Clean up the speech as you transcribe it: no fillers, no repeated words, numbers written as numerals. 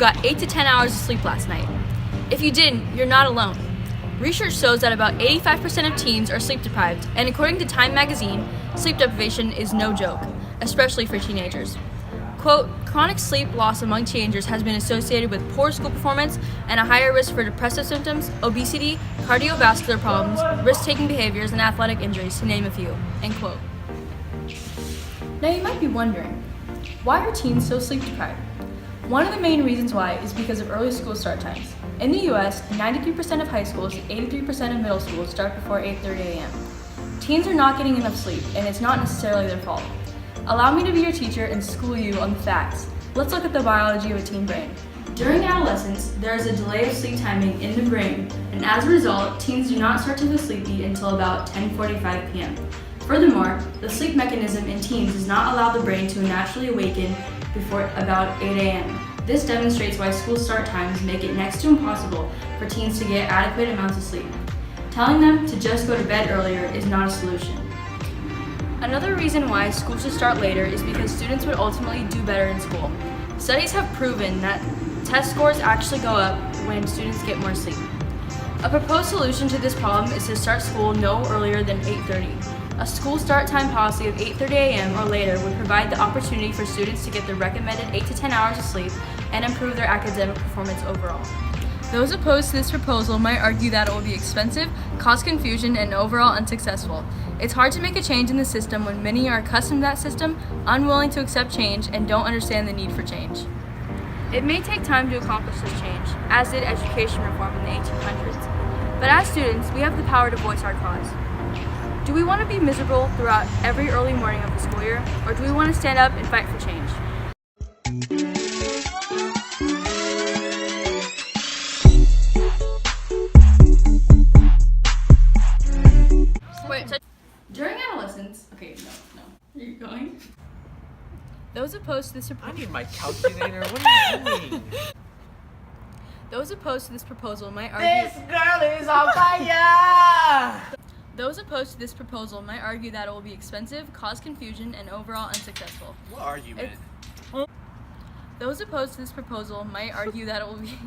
got 8 to 10 hours of sleep last night. If you didn't, you're not alone. Research shows that about 85% of teens are sleep deprived, and according to Time magazine, sleep deprivation is no joke, especially for teenagers. Quote, chronic sleep loss among teenagers has been associated with poor school performance and a higher risk for depressive symptoms, obesity, cardiovascular problems, risk-taking behaviors, and athletic injuries, to name a few, end quote. Now you might be wondering, why are teens so sleep deprived? One of the main reasons why is because of early school start times. In the US, 93% of high schools and 83% of middle schools start before 8:30 a.m. Teens are not getting enough sleep, and it's not necessarily their fault. Allow me to be your teacher and school you on the facts. Let's look at the biology of a teen brain. During adolescence, there is a delay of sleep timing in the brain, and as a result, teens do not start to feel sleepy until about 10:45 p.m. Furthermore, the sleep mechanism in teens does not allow the brain to naturally awaken before about 8 a.m. This demonstrates why school start times make it next to impossible for teens to get adequate amounts of sleep. Telling them to just go to bed earlier is not a solution. Another reason why school should start later is because students would ultimately do better in school. Studies have proven that test scores actually go up when students get more sleep. A proposed solution to this problem is to start school no earlier than 8:30. A school start time policy of 8:30 a.m. or later would provide the opportunity for students to get the recommended 8 to 10 hours of sleep and improve their academic performance overall. Those opposed to this proposal might argue that it will be expensive, cause confusion, and overall unsuccessful. It's hard to make a change in the system when many are accustomed to that system, unwilling to accept change, and don't understand the need for change. It may take time to accomplish this change, as did education reform in the 1800s. But as students, we have the power to voice our cause. Do we want to be miserable throughout every early morning of the school year, or do we want to stand up and fight for change? During adolescence, no. Are you going? Those opposed to this I need my calculator. What are you doing? Those opposed to this proposal might argue. This girl is on fire! Those opposed to this proposal might argue that it will be expensive, cause confusion, and overall unsuccessful. What argument? Those opposed to this proposal might argue that it will be